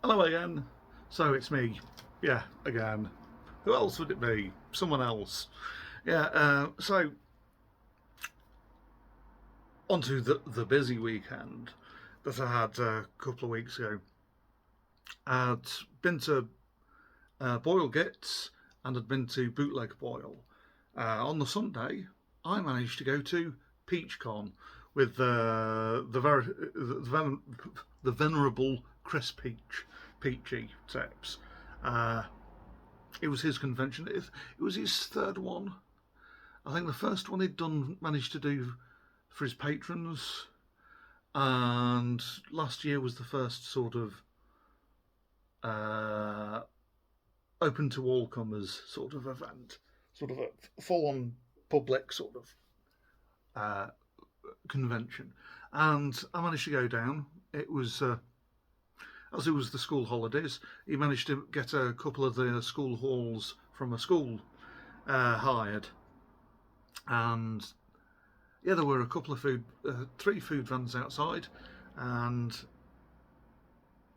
Hello again. So it's me. Yeah, again. Who else would it be? Someone else. Yeah, so onto the busy weekend that I had a couple of weeks ago. I'd been to BOYl Gits and had been to Bootleg BOYl. On the Sunday, I managed to go to PeachCon with the venerable Chris Peachy tips. Uh, it was his convention. It was his third one. I think the first one he'd done managed to do for his patrons, and last year was the first sort of uh, open to all comers sort of event, sort of a full on public sort of uh, convention. And I managed to go down. It was as it was the school holidays. He managed to get a couple of the school halls from a school hired, and yeah, there were a couple of three food vans outside, and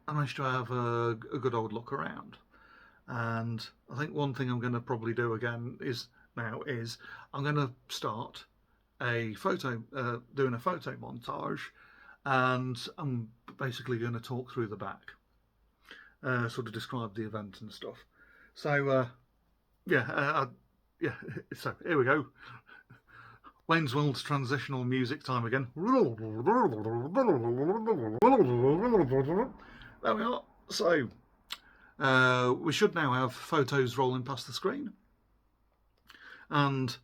I managed to have a good old look around. And I think one thing I'm going to probably do again is I'm going to start doing a photo montage, and I'm basically going to talk through the back, sort of describe the event and stuff. So yeah, yeah. So here we go. Wayne's World's transitional music time again. There we are. So we should now have photos rolling past the screen, and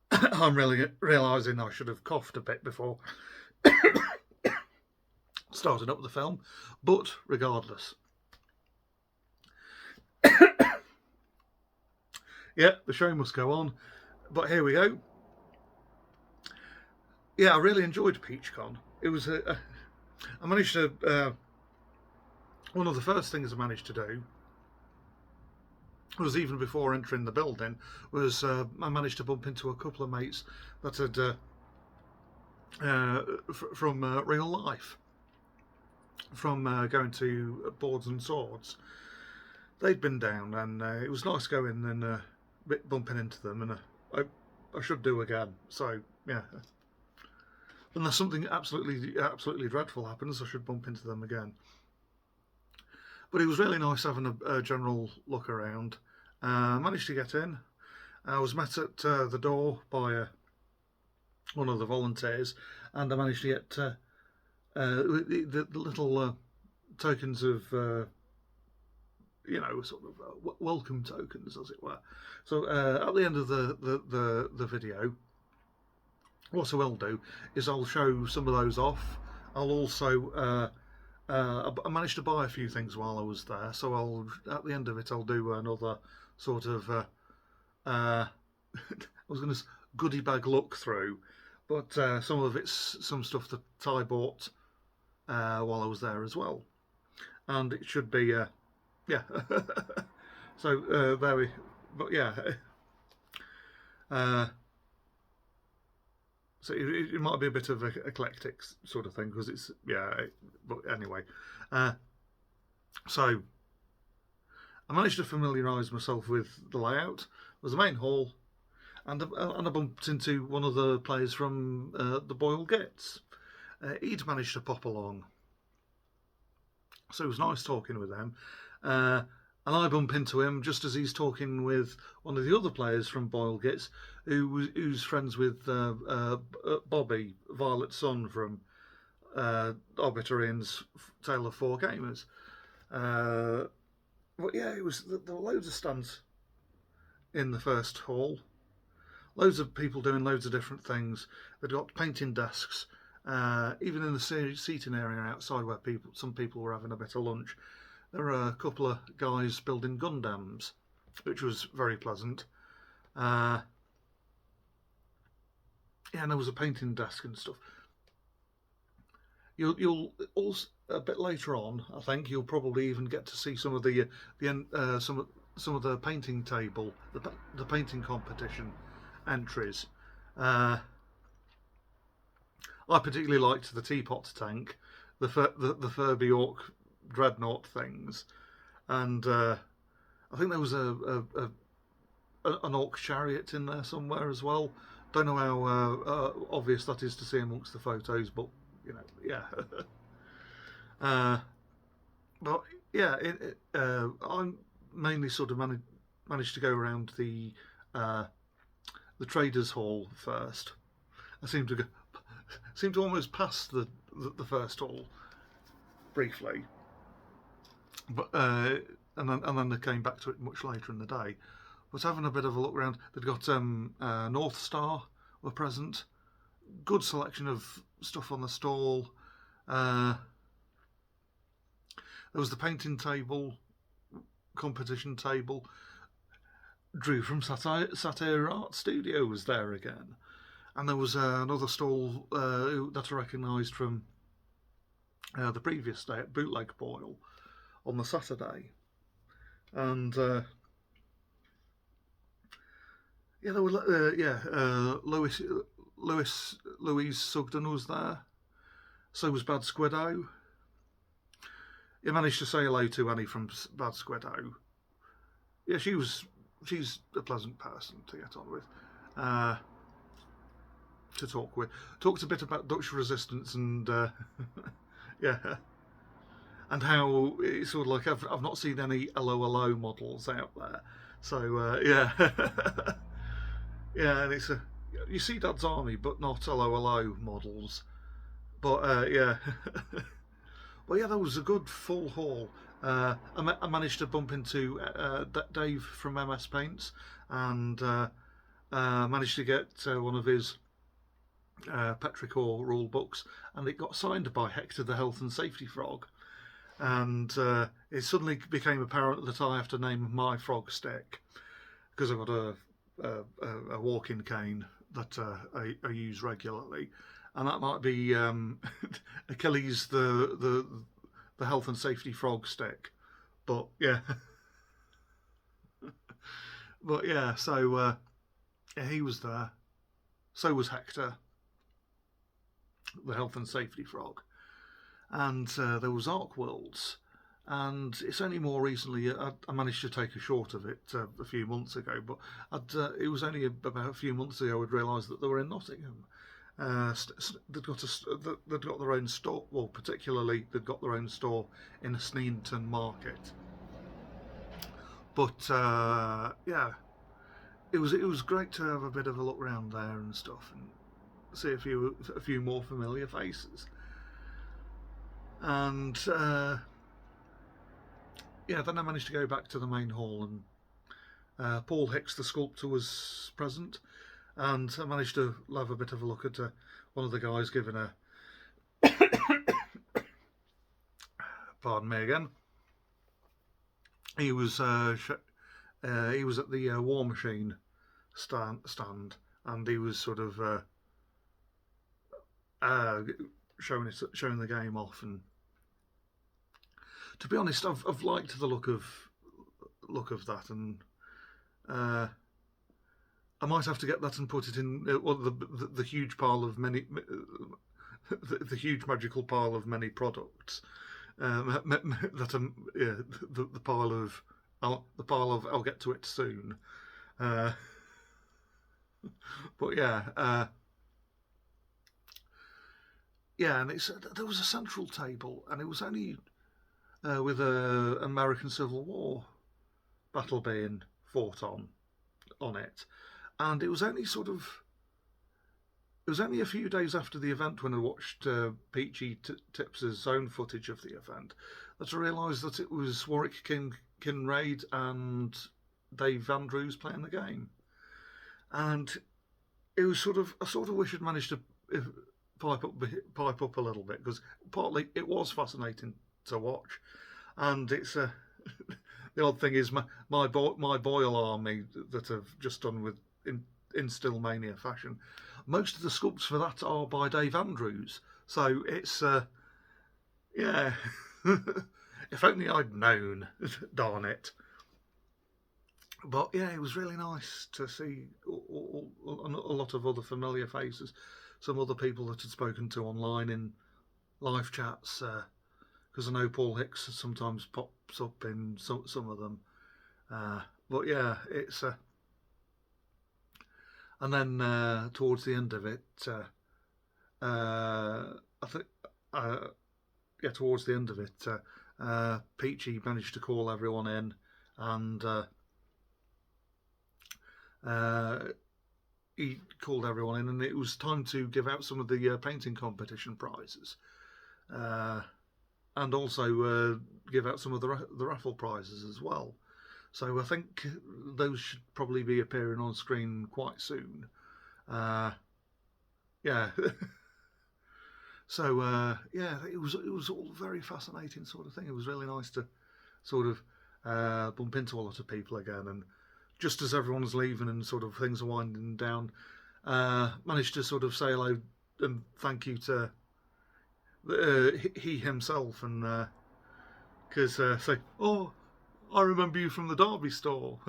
I'm really realising I should have coughed a bit before starting up the film, but regardless. Yeah, the show must go on, but here we go. Yeah, I really enjoyed PeachCon. It was I managed to one of the first things I managed to do was, even before entering the building, was I managed to bump into a couple of mates that had from real life, from going to Boards and Swords. They'd been down, and it was nice going and bumping into them, and I should do again. So yeah, unless something absolutely dreadful happens, I should bump into them again. But it was really nice having a general look around. Managed to get in. I was met at the door by one of the volunteers, and I managed to get the little tokens of, sort of welcome tokens, as it were. So at the end of the video, what I will do is I'll show some of those off. I'll also I managed to buy a few things while I was there, so at the end of it I'll do another sort of I was going to goodie bag look through, but some of it's some stuff that Ty bought while I was there as well, and it should be yeah. So there we, but yeah. So it might be a bit of an eclectic sort of thing, because it's, yeah. But anyway, so I managed to familiarise myself with the layout. There's the main hall, and I bumped into one of the players from the BOYl Gits. He'd managed to pop along, so it was nice talking with them. And I bump into him just as he's talking with one of the other players from BOYl Gits, who's friends with Bobby, Violet's son from Arbiter Ian's Tale of Four Gamers. But yeah, there were loads of stands in the first hall. Loads of people doing loads of different things. They'd got painting desks. Even in the seating area outside, where some people were having a bit of lunch, there were a couple of guys building Gundams, which was very pleasant. Yeah, and there was a painting desk and stuff. You'll also, a bit later on, I think you'll probably even get to see some of the some of the painting table, the painting competition entries. I particularly liked the teapot tank, the Furby Orc dreadnought things, and I think there was an orc chariot in there somewhere as well. Don't know how obvious that is to see amongst the photos, but yeah. But yeah, I mainly sort of managed to go around the traders' hall first. I seem to almost pass the first hall briefly, but and then they came back to it much later in the day. But having a bit of a look around, they'd got North Star were present. Good selection of stuff on the stall. There was the painting table, competition table. Drew from Satire Art Studio was there again. And there was another stall that I recognised from the previous day at Bootleg BOYl on the Saturday. And yeah, there were Louise Sugden was there. So was Bad Squiddo. You managed to say hello to Annie from Bad Squiddo. Yeah, she's a pleasant person to get on with, to talk with. Talked a bit about Dutch resistance and yeah, and how it's sort of like I've not seen any LO models out there. So yeah, yeah, and it's you see Dad's Army, but not LO models. But yeah. Well, yeah, that was a good full haul. I managed to bump into Dave from MS Paints and managed to get one of his Petrichor rule books, and it got signed by Hector the Health and Safety Frog. And it suddenly became apparent that I have to name my frog stick because I've got a walking cane that I use regularly. And that might be Achilles the health and safety frog stick, but yeah, but yeah. So yeah, he was there. So was Hector, the health and safety frog, and there was Arc Worlds, and it's only more recently I managed to take a short of it a few months ago, but it was only about a few months ago I'd realised that they were in Nottingham. They'd got their own store. Well, particularly they'd got their own store in a Sneinton market. But yeah, it was great to have a bit of a look around there and stuff, and see a few more familiar faces. And yeah, then I managed to go back to the main hall, and Paul Hicks, the sculptor, was present. And I managed to have a bit of a look at one of the guys giving a pardon me again. He was at the War Machine stand, and he was sort of showing the game off. And to be honest, I've liked the look of that, and I might have to get that and put it in the huge pile of many, the huge magical pile of many products. That yeah, the pile of I'll get to it soon. But yeah, yeah, and there was a central table, and it was only with a American Civil War battle being fought on it. And it was only a few days after the event when I watched Peachy Tips's own footage of the event that I realised that it was Warwick Kinraid and Dave Andrews playing the game. And it was I sort of wish I'd managed to pipe up a little bit, because partly it was fascinating to watch, and it's the odd thing is my BOYl army that I've just done with in Still Mania fashion. Most of the sculpts for that are by Dave Andrews, so it's yeah. If only I'd known, darn it. But yeah, it was really nice to see a lot of other familiar faces, some other people that had spoken to online in live chats, because I know Paul Hicks sometimes pops up in some of them. But yeah, it's and then towards the end of it, I think yeah, towards the end of it, Peachy managed to call everyone in, and he called everyone in, and it was time to give out some of the painting competition prizes, and also give out some of the raffle prizes as well. So I think those should probably be appearing on screen quite soon. Yeah. So yeah, it was all very fascinating sort of thing. It was really nice to sort of bump into a lot of people again, and just as everyone's leaving and sort of things are winding down, managed to sort of say hello and thank you to he himself, and because say, oh, I remember you from the Derby store,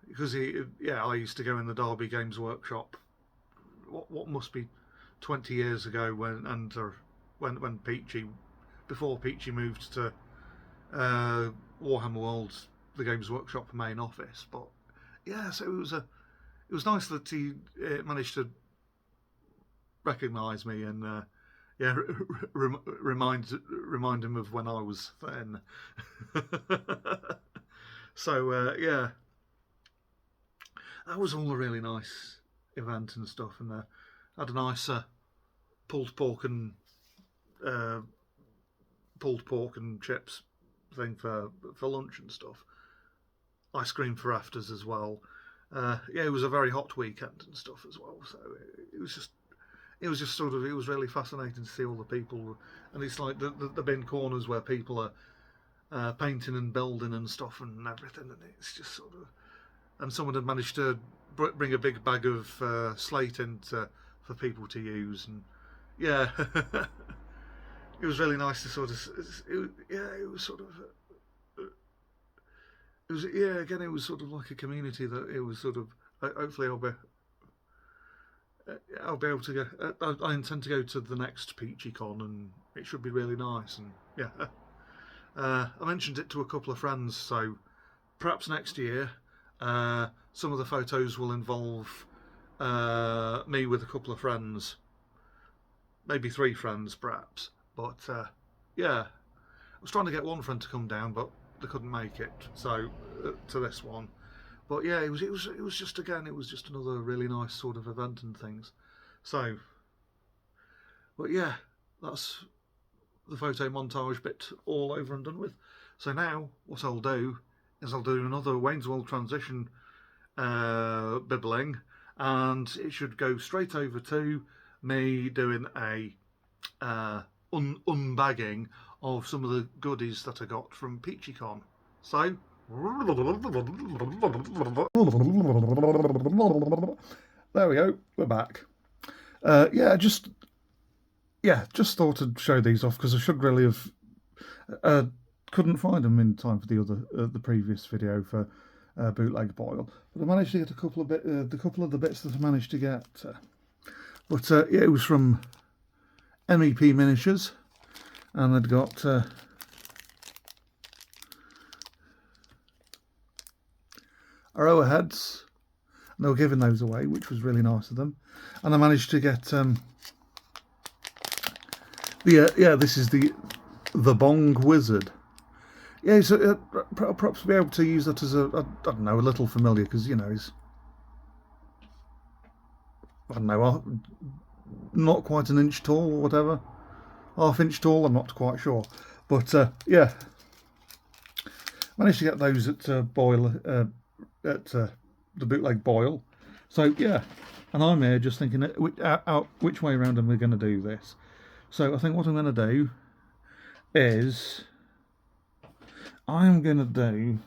because I used to go in the Derby Games Workshop. What must be 20 years ago when Peachy, before Peachy moved to Warhammer World, the Games Workshop main office. But yeah, so it was nice that he managed to recognise me and yeah, remind him of when I was then. So yeah, that was all a really nice event and stuff, and had a nice pulled pork and chips thing for lunch and stuff. Ice cream for afters as well. Yeah, it was a very hot weekend and stuff as well. So it was just sort of, it was really fascinating to see all the people, and it's like the bin corners where people are painting and building and stuff and everything, and it's just sort of, and someone had managed to bring a big bag of slate in for people to use, and yeah, it was really nice to sort of, it was sort of, it was, yeah, again, it was sort of like a community that it was sort of, hopefully I'll be able to go. I intend to go to the next PeachyCon, and it should be really nice. And yeah, I mentioned it to a couple of friends, so perhaps next year, some of the photos will involve me with a couple of friends, maybe 3 friends, perhaps. But yeah, I was trying to get one friend to come down, but they couldn't make it. So to this one. But yeah, it was just, again, it was just another really nice sort of event and things. So, but yeah, that's the photo montage bit all over and done with. So now what I'll do is I'll do another Wayne's World transition bibbling, and it should go straight over to me doing a unbagging of some of the goodies that I got from PeachyCon. So there we go, we're back. Just thought I'd show these off because I should really have couldn't find them in time for the previous video for bootleg BOYl, but I managed to get a couple of the bits that I managed to get. But yeah, it was from MEP Miniatures, and they'd got Aroa heads, and they were giving those away, which was really nice of them. And I managed to get this is the Bong Wizard. Yeah, so perhaps be able to use that as I don't know, a little familiar, because, you know, he's, I don't know, not quite an inch tall or whatever, half-inch tall, I'm not quite sure. But yeah, managed to get those at BOYl, at the bootleg BOYl. So yeah, and I'm here just thinking which way around am I going to do this. So I think what I'm going to do is I'm going to do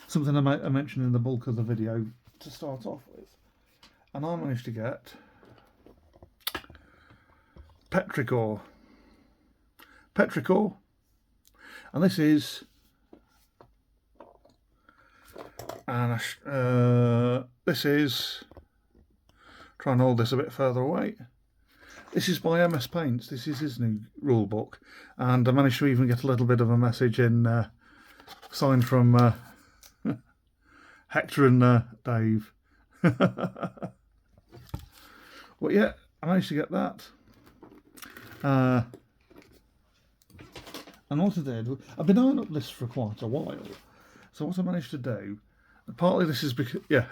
something I mentioned in the bulk of the video to start off with, and I managed to get petrichor, and this is, and this is, try and hold this a bit further away. This is by MS Paints. This is his new rule book, and I managed to even get a little bit of a message in, signed from Hector and Dave. Well, yeah, I managed to get that. And what I did, I've been eyeing up this for quite a while. So what I managed to do, partly this is because, yeah,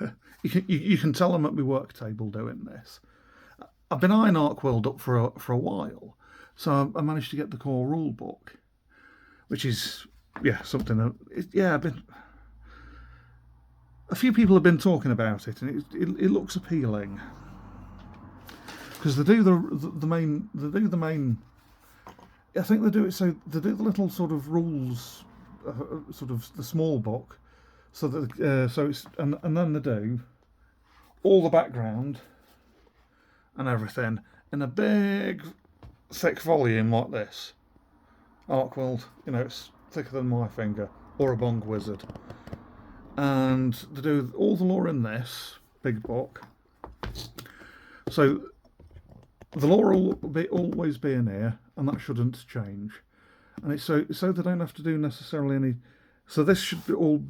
you can tell I'm at my work table doing this. I've been eyeing ArcWorld up for a while, so I managed to get the core rule book, which is, yeah, something that, yeah, a few people have been talking about it, and it looks appealing because they do the main. I think they do it so they do the little sort of rules, sort of the small book, so that so it's and then they do all the background and everything in a big thick volume like this. ArcWorld, you know, it's thicker than my finger, or a bong wizard, and they do all the lore in this big book. So the lore will always be in here, and that shouldn't change. And it's so they don't have to do necessarily any. So this should be all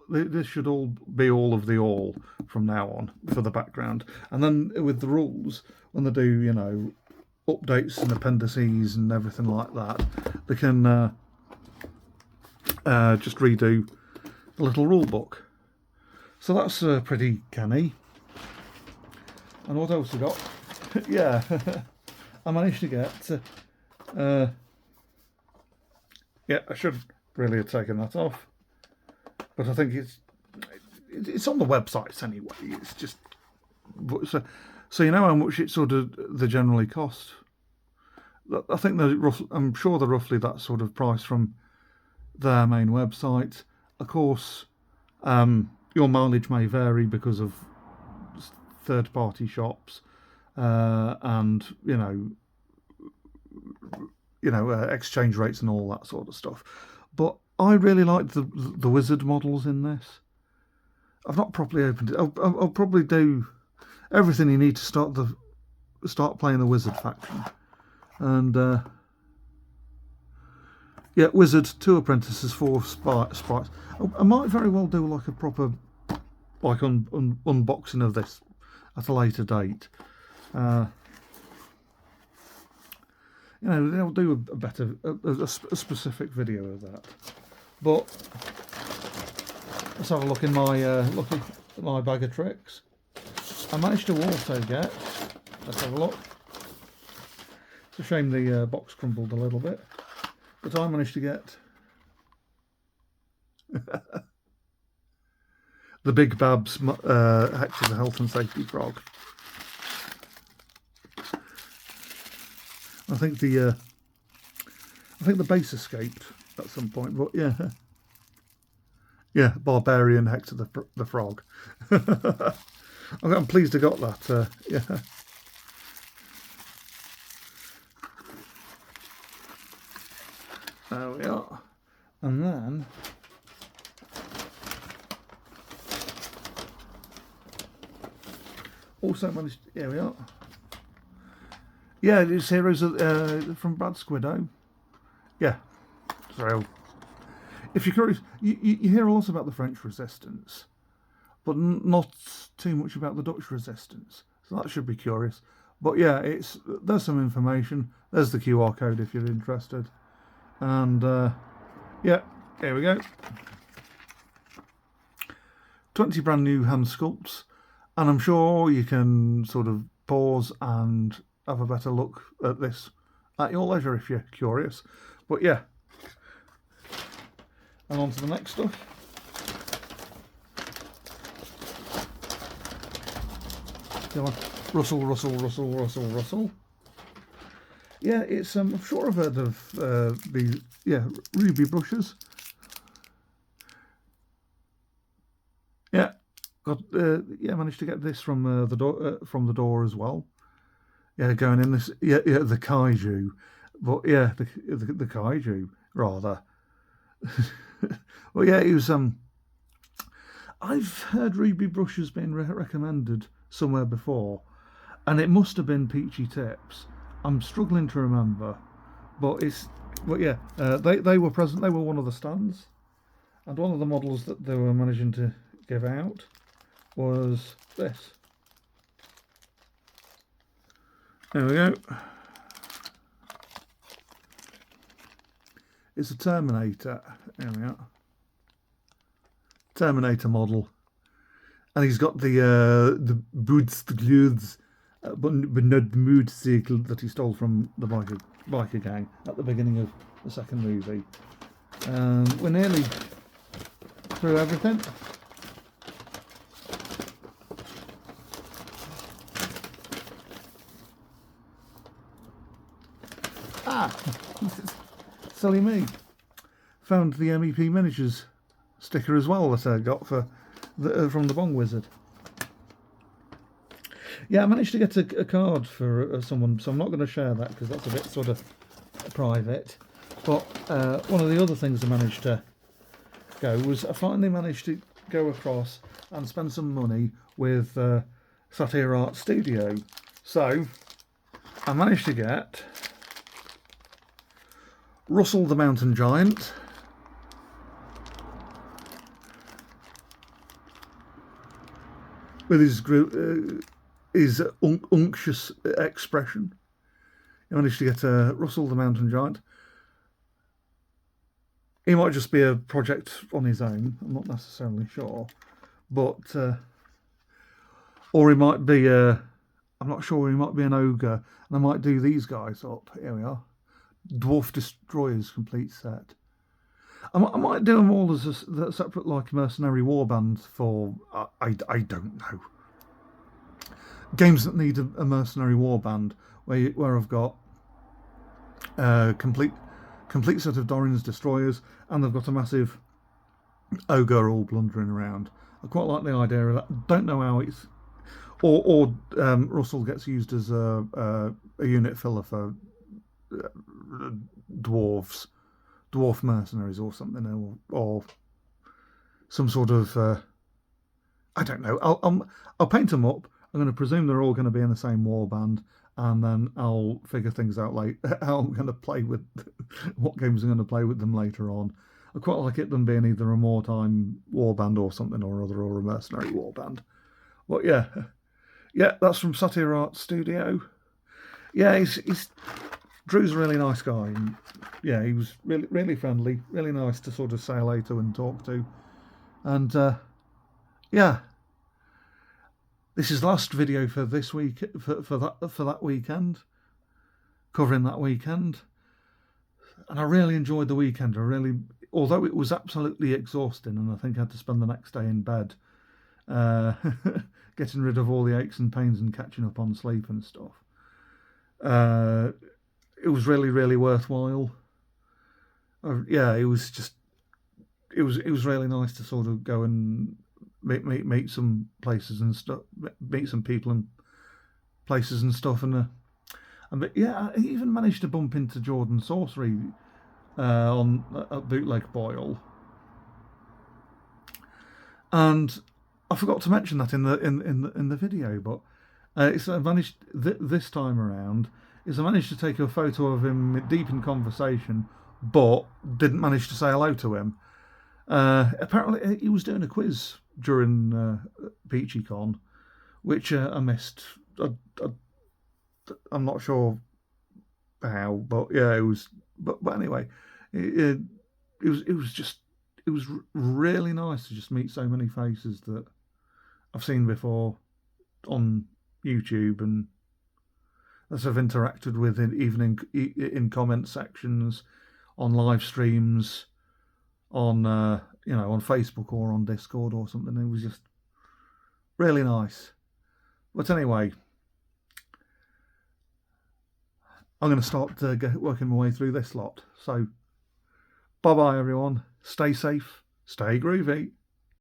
this should all be all of the all from now on for the background. And then with the rules, when they do, you know, updates and appendices and everything like that, they can just redo the little rule book. So that's pretty canny. And what else I got? Yeah, I managed to get. Yeah, I should really have taken that off, but I think it's on the websites anyway. It's just so you know how much it sort of they generally cost. I think I'm sure they're roughly that sort of price from their main website. Of course, your mileage may vary because of third-party shops and you know exchange rates and all that sort of stuff. But I really like the wizard models in this. I've not properly opened it. I'll probably do everything you need to start playing the wizard faction. And yeah, wizard, 2 apprentices, 4 sprites. I might very well do like a proper like unboxing of this at a later date. You know, they'll do a better, a specific video of that. But let's have a look in my bag of tricks. I managed to also get. Let's have a look. It's a shame the box crumbled a little bit, but I managed to get the Big Babs Hector the Health and Safety Frog. I think the base escaped at some point, but yeah, yeah, Barbarian Hector the Frog. I'm pleased I got that. Yeah. There we are, and then also managed. Here we are. Yeah, it's heroes from Brad Squiddo. Yeah, so if you're curious, you hear a lot about the French Resistance, but not too much about the Dutch Resistance. So that should be curious. But yeah, there's some information. There's the QR code if you're interested. And yeah, here we go. 20 brand new hand sculpts, and I'm sure you can sort of pause and have a better look at this at your leisure if you're curious. But yeah, and on to the next stuff. Come on. Russell. Yeah, it's I'm sure I've heard of these. Yeah, ruby brushes. Yeah, got yeah, managed to get this from the door as well. Yeah, going in this. Yeah, the kaiju, but yeah, the kaiju rather. Well, yeah, it was. I've heard ruby brushes being recommended somewhere before, and it must have been Peachy Tips. I'm struggling to remember, but yeah, they were present. They were one of the stands, and one of the models that they were managing to give out was this. There we go. It's a Terminator. There we are. Terminator model, and he's got the boots, the clothes, but not the motorcycle that he stole from the biker gang at the beginning of the second movie. We're nearly through everything. Silly me. Found the MEP Miniatures sticker as well that I got from the Bong Wizard. Yeah, I managed to get a card for someone, so I'm not going to share that because that's a bit sort of private. But one of the other things I managed to go was I finally managed to go across and spend some money with Satire Art Studio. So I managed to get Russell the Mountain Giant, with his unctuous expression. I managed to get Russell the Mountain Giant. He might just be a project on his own, I'm not necessarily sure. But, or he might be, I'm not sure, he might be an ogre. And I might do these guys up. Here we are. Dwarf Destroyers complete set. I might do them all as a separate, like, mercenary warband for, I don't know. Games that need a mercenary warband, where I've got complete set of Doran's Destroyers, and they've got a massive ogre all blundering around. I quite like the idea of that. Don't know how it's, or Russell gets used as a unit filler for dwarf mercenaries or something, or some sort of I don't know. I'll paint them up. I'm going to presume they're all going to be in the same warband, and then I'll figure things out later. How I'm going to play with what games I'm going to play with them later on. I quite like it them being either a wartime warband or something or other, or a mercenary warband. But yeah, that's from Satire Art Studio. Yeah, he's Drew's a really nice guy. And yeah, he was really friendly, really nice to sort of say hello to and talk to. And yeah, this is the last video for this week, for that weekend, covering that weekend. And I really enjoyed the weekend. Although it was absolutely exhausting, and I think I had to spend the next day in bed, getting rid of all the aches and pains and catching up on sleep and stuff. It was really worthwhile. Yeah, it was really nice to sort of go and meet some places and stuff, meet some people and places and stuff, and but yeah, I even managed to bump into Jordan Sorcery at Bootleg BOYl, and I forgot to mention that in the video, but it's I managed this time around. I managed to take a photo of him deep in conversation, but didn't manage to say hello to him. Apparently, he was doing a quiz during PeachCon, which I missed. I'm not sure how, but yeah, it was. But anyway, it was really nice to just meet so many faces that I've seen before on YouTube and that I've interacted with, even in comment sections, on live streams, on on Facebook or on Discord or something. It was just really nice. But anyway, I'm going to start working my way through this lot. So bye bye everyone. Stay safe. Stay groovy.